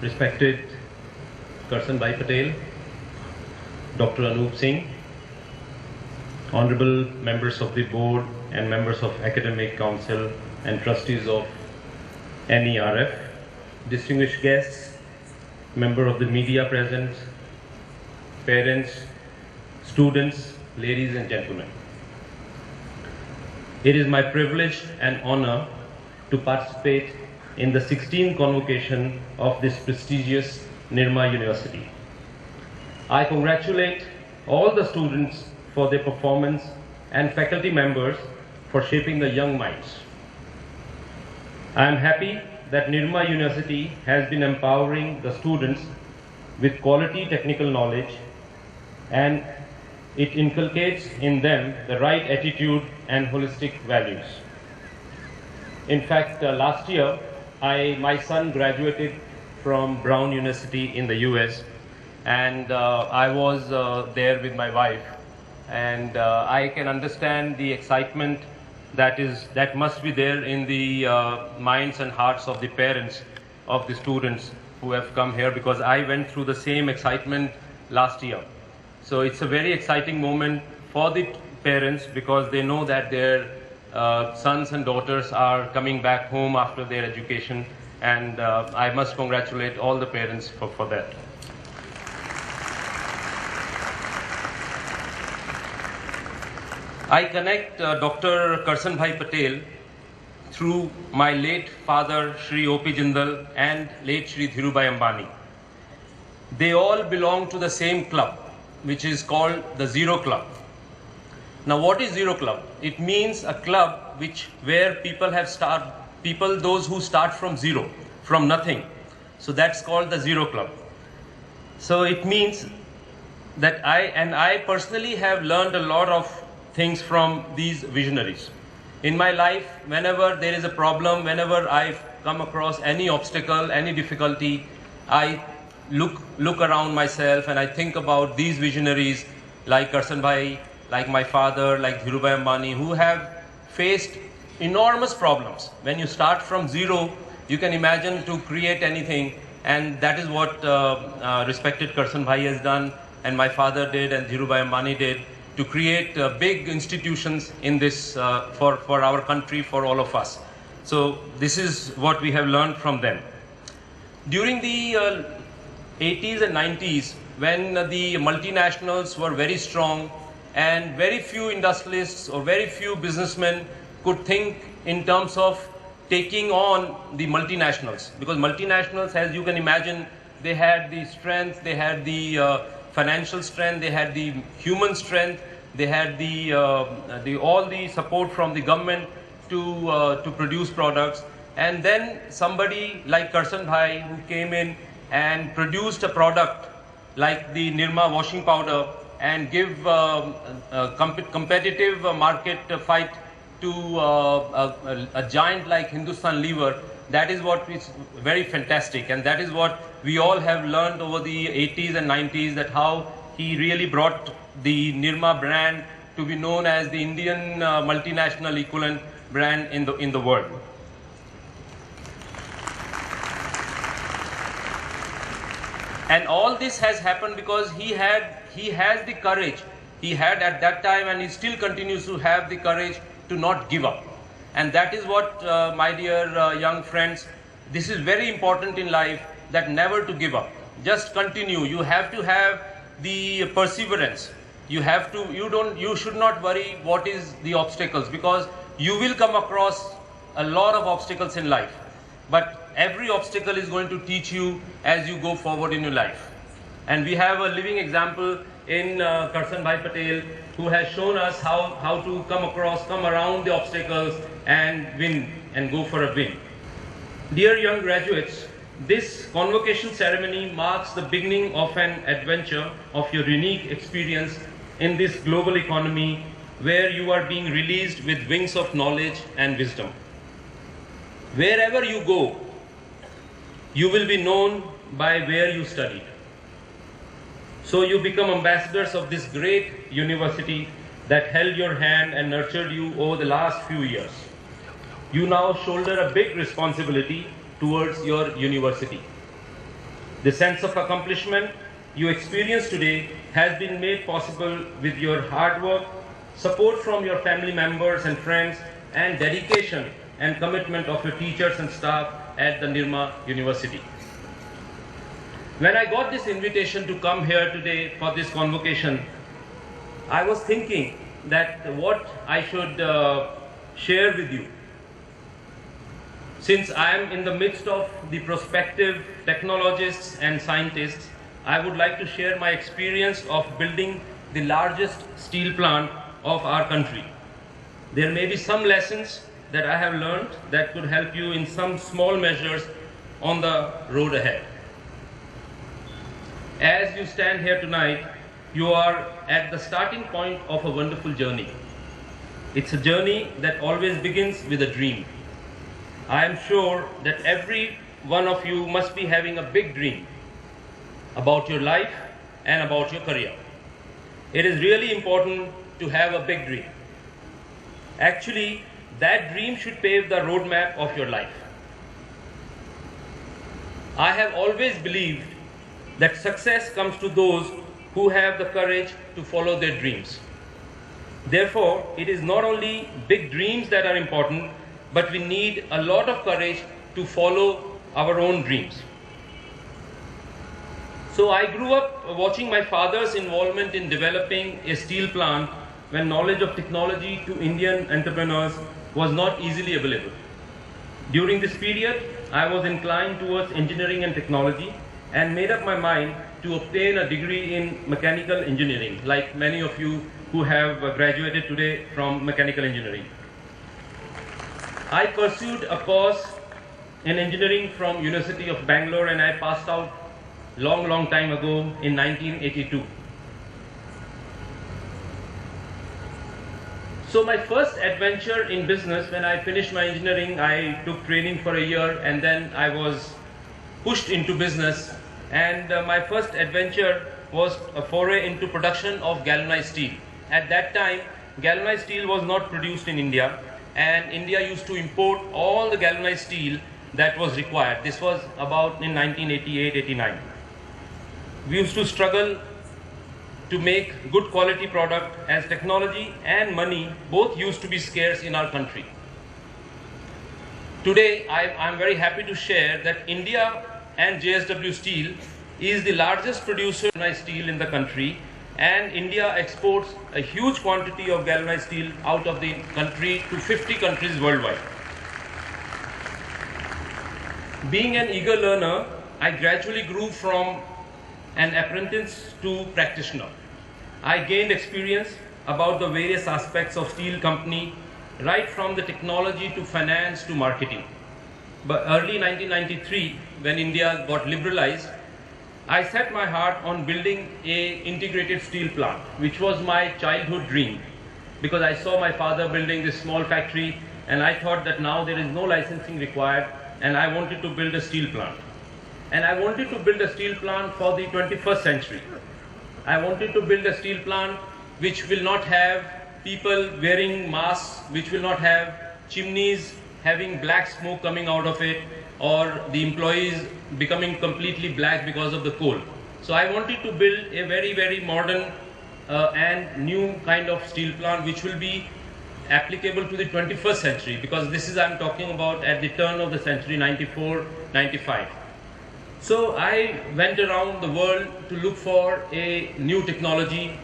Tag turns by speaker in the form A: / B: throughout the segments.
A: respected Karsan Bhai Patel, Dr. Anup Singh, honorable members of the board and members of academic council and trustees of NERF, distinguished guests, member of the media present, parents, students, ladies and gentlemen. It is my privilege and honor to participate in the 16th Convocation of this prestigious Nirma University. I congratulate all the students for their performance and faculty members for shaping the young minds. I am happy that Nirma University has been empowering the students with quality technical knowledge, and it inculcates in them the right attitude and holistic values. In fact, last year, my son graduated from Brown University in the US, and I was there with my wife, and I can understand the excitement that must be there in the minds and hearts of the parents of the students who have come here, because I went through the same excitement last year. So it's a very exciting moment for the parents, because they know that their sons and daughters are coming back home after their education, and I must congratulate all the parents for that. I connect Dr. Karsan Bhai Patel through my late father Shri O.P. Jindal and late Shri Dhirubhai Ambani. They all belong to the same club, which is called the Zero Club. Now, what is Zero Club? It means a club where those who start from zero, from nothing. So that's called the Zero Club. So it means that I personally have learned a lot of things from these visionaries. In my life, whenever there is a problem, whenever I come across any obstacle, any difficulty, I look around myself and I think about these visionaries like Karsan Bhai, like my father, like Dhirubhai Ambani, who have faced enormous problems. When you start from zero, you can imagine to create anything, and that is what respected Karsan Bhai has done, and my father did, and Dhirubhai Ambani did, to create big institutions in this for our country, for all of us. So this is what we have learned from them. During the 80s and 90s, when the multinationals were very strong and very few industrialists or very few businessmen could think in terms of taking on the multinationals, because multinationals, as you can imagine, they had the strength, they had the financial strength, they had the human strength, they had all the support from the government to produce products. And then somebody like Karsan Bhai, who came in and produced a product like the Nirma washing powder and give a competitive market fight to a giant like Hindustan Lever, that is what is very fantastic, and that is what we all have learned over the 80s and 90s, that how he really brought the Nirma brand to be known as the Indian multinational equivalent brand in the world. And all this has happened because he has the courage. He had at that time, and he still continues to have the courage to not give up. And that is what, my dear young friends, this is very important in life, that never to give up. Just continue. You have to have the perseverance. You should not worry what is the obstacles, because you will come across a lot of obstacles in life. But every obstacle is going to teach you as you go forward in your life. And we have a living example in Karsan Bhai Patel, who has shown us how to come around the obstacles and win and go for a win. Dear young graduates, this convocation ceremony marks the beginning of an adventure of your unique experience in this global economy, where you are being released with wings of knowledge and wisdom. Wherever you go, you will be known by where you studied. So you become ambassadors of this great university that held your hand and nurtured you over the last few years. You now shoulder a big responsibility towards your university. The sense of accomplishment you experience today has been made possible with your hard work, support from your family members and friends, and dedication and commitment of your teachers and staff at the Nirma University. When I got this invitation to come here today for this convocation, I was thinking that what I should share with you. Since I am in the midst of the prospective technologists and scientists, I would like to share my experience of building the largest steel plant of our country. There may be some lessons that I have learned that could help you in some small measures on the road ahead. As you stand here tonight, you are at the starting point of a wonderful journey. It's a journey that always begins with a dream. I am sure that every one of you must be having a big dream about your life and about your career. It is really important to have a big dream. Actually, that dream should pave the roadmap of your life. I have always believed that success comes to those who have the courage to follow their dreams. Therefore, it is not only big dreams that are important, but we need a lot of courage to follow our own dreams. So I grew up watching my father's involvement in developing a steel plant when knowledge of technology to Indian entrepreneurs was not easily available. During this period, I was inclined towards engineering and technology and made up my mind to obtain a degree in mechanical engineering, like many of you who have graduated today from mechanical engineering. I pursued a course in engineering from University of Bangalore, and I passed out long time ago in 1982. So my first adventure in business, when I finished my engineering, I took training for a year and then I was pushed into business, and my first adventure was a foray into production of galvanized steel. At that time, galvanized steel was not produced in India, and India used to import all the galvanized steel that was required. This was about in 1988-89. We used to struggle to make good quality product, as technology and money both used to be scarce in our country. Today, I'm very happy to share that India and JSW Steel is the largest producer of galvanized steel in the country, and India exports a huge quantity of galvanized steel out of the country to 50 countries worldwide. Being an eager learner, I gradually grew from an apprentice to practitioner. I gained experience about the various aspects of steel company, right from the technology to finance to marketing. But early 1993, when India got liberalized, I set my heart on building an integrated steel plant, which was my childhood dream, because I saw my father building this small factory, and I thought that now there is no licensing required, and I wanted to build a steel plant. And I wanted to build a steel plant for the 21st century. I wanted to build a steel plant which will not have people wearing masks, which will not have chimneys having black smoke coming out of it, or the employees becoming completely black because of the coal. So I wanted to build a very modern and new kind of steel plant which will be applicable to the 21st century, because this is, I'm talking about at the turn of the century, 94, 95. So I went around the world to look for a new technology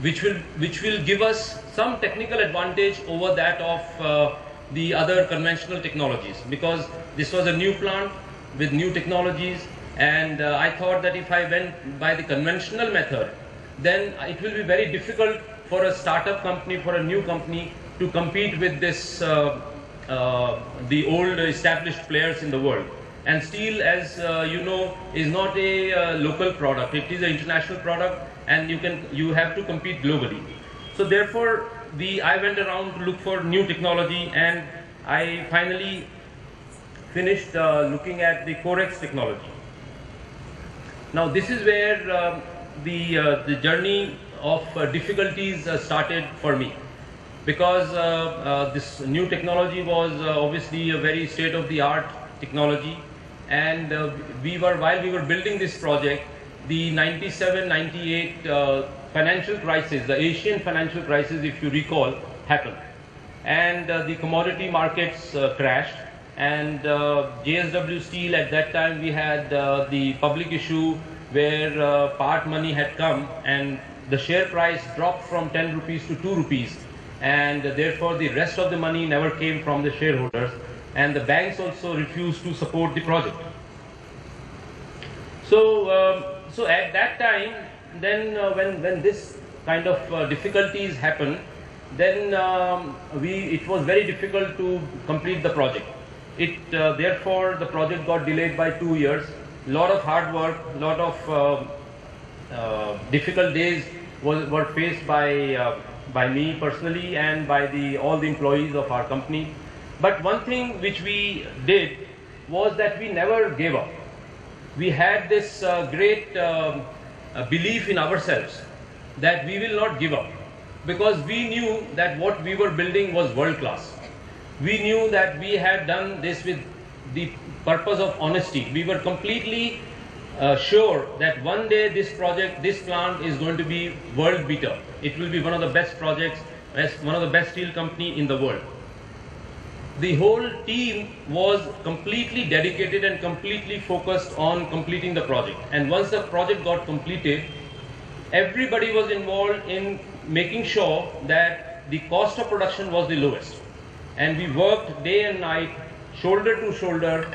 A: which will give us some technical advantage over that of the other conventional technologies, because this was a new plant with new technologies, and I thought that if I went by the conventional method, then it will be very difficult for a startup company, for a new company to compete with this the old established players in the world. And steel, as you know, is not a local product. It is an international product, and you have to compete globally. So therefore, I went around to look for new technology, and I finally finished looking at the Corex technology. Now this is where the journey of difficulties started for me, because this new technology was obviously a very state-of-the-art technology, and while we were building this project, the 97-98 financial crisis, the Asian financial crisis, if you recall, happened, and the commodity markets crashed, and JSW Steel, at that time we had the public issue where part money had come and the share price dropped from 10 rupees to 2 rupees, and therefore the rest of the money never came from the shareholders, and the banks also refused to support the project. So at that time, then when this kind of difficulties happened, then it was very difficult to complete the project. Therefore the project got delayed by 2 years. Lot of hard work, lot of difficult days were faced by me personally and by all the employees of our company. But one thing which we did was that we never gave up. We had this great belief in ourselves that we will not give up, because we knew that what we were building was world class. We knew that we had done this with the purpose of honesty. We were completely sure that one day this plant is going to be world beater. It will be one of the best projects, one of the best steel company in the world. The whole team was completely dedicated and completely focused on completing the project. And once the project got completed, everybody was involved in making sure that the cost of production was the lowest. And we worked day and night, shoulder to shoulder,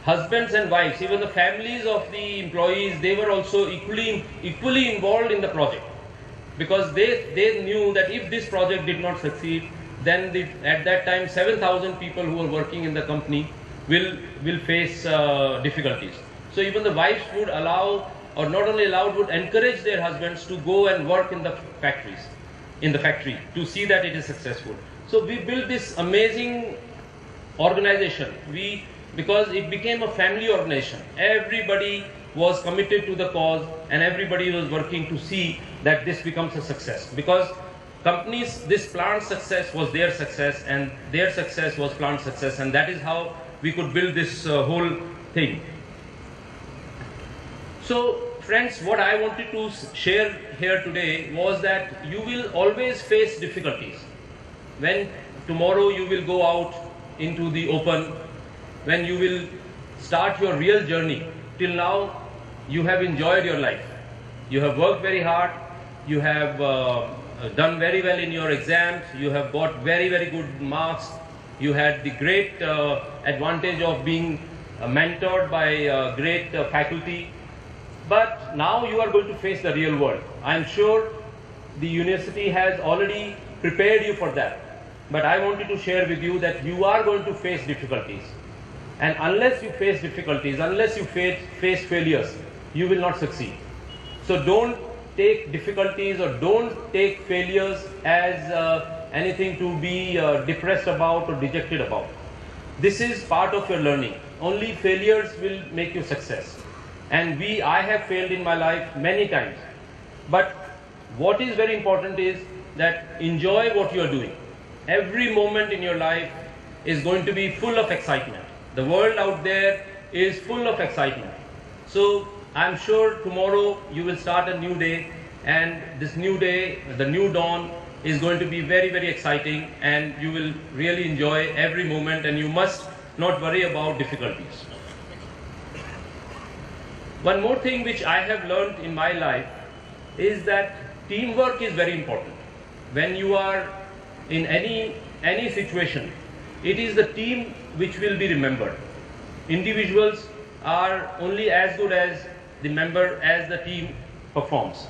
A: husbands and wives, even the families of the employees, they were also equally involved in the project, because they knew that if this project did not succeed, then at that time 7,000 people who were working in the company will face difficulties. So even the wives would allow, or not only allowed, would encourage their husbands to go and work in the factory to see that it is successful. So we built this amazing organization. Because it became a family organization. Everybody was committed to the cause and everybody was working to see that this becomes a success. Because companies, this plant success was their success and their success was plant success, and that is how we could build this whole thing. So friends, what I wanted to share here today was that you will always face difficulties. When tomorrow you will go out into the open, when you will start your real journey, till now you have enjoyed your life. You have worked very hard, you have done very well in your exams, you have got very, very good marks, you had the great advantage of being mentored by great faculty. But now you are going to face the real world. I am sure the university has already prepared you for that. But I wanted to share with you that you are going to face difficulties. And unless you face difficulties, unless you face failures, you will not succeed. So don't take difficulties or don't take failures as anything to be depressed about or dejected about. This is part of your learning. Only failures will make you success. And I have failed in my life many times. But what is very important is that enjoy what you are doing. Every moment in your life is going to be full of excitement. The world out there is full of excitement. So I'm sure tomorrow you will start a new day, and this new day, the new dawn, is going to be very, very exciting, and you will really enjoy every moment, and you must not worry about difficulties. One more thing which I have learned in my life is that teamwork is very important. When you are in any situation, it is the team which will be remembered. Individuals are only as good as the member as the team performs.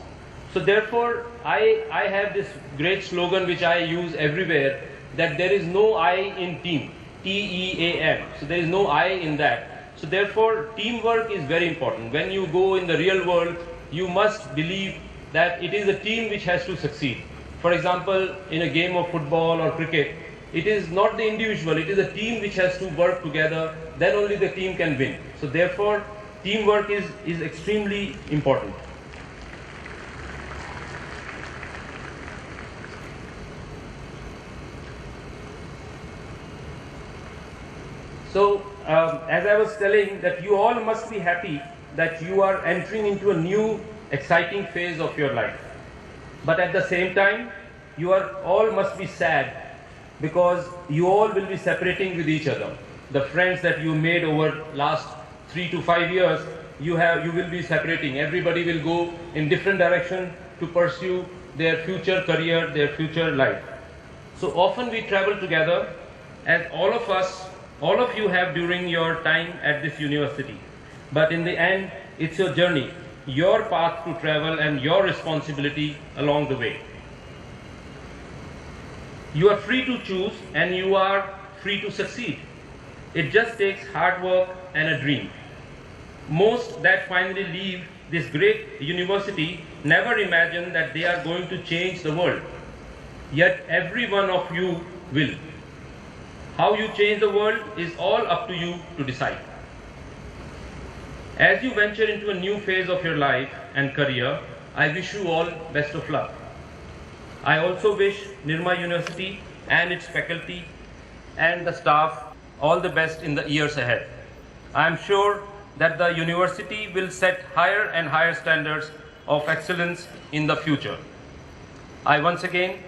A: So therefore, I have this great slogan which I use everywhere, that there is no I in team, T-E-A-M. So there is no I in that. So therefore, teamwork is very important. When you go in the real world, you must believe that it is a team which has to succeed. For example, in a game of football or cricket, it is not the individual, it is a team which has to work together, then only the team can win. So therefore, teamwork is extremely important. So as I was telling, that you all must be happy that you are entering into a new exciting phase of your life. But at the same time, you are all must be sad because you all will be separating with each other. The friends that you made over last 3 to 5 years, you will be separating. Everybody will go in different direction to pursue their future career, their future life. So often we travel together, as all of you have during your time at this university. But in the end, it's your journey, your path to travel and your responsibility along the way. You are free to choose and you are free to succeed. It just takes hard work and a dream. Most that finally leave this great university never imagine that they are going to change the world. Yet every one of you will. How you change the world is all up to you to decide. As you venture into a new phase of your life and career, I wish you all best of luck. I also wish Nirma University and its faculty and the staff all the best in the years ahead. I am sure that the university will set higher and higher standards of excellence in the future. I once again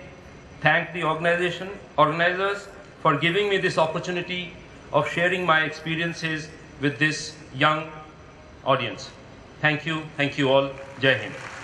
A: thank the organizers for giving me this opportunity of sharing my experiences with this young audience. Thank you all. Jai Hind.